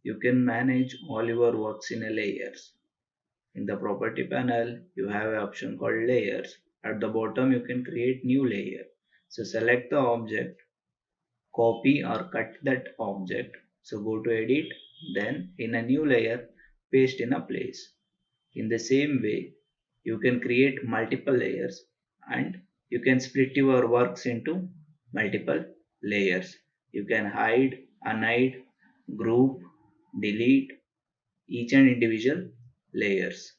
you can manage all your works in a layers. In the property panel, you have an option called layers. At the bottom, you can create new layer. So select the object, copy or cut that object. So go to edit, then in a new layer, paste in a place. In the same way, you can create multiple layers and you can split your works into multiple layers. You can hide, unhide, group, delete each and individual layers.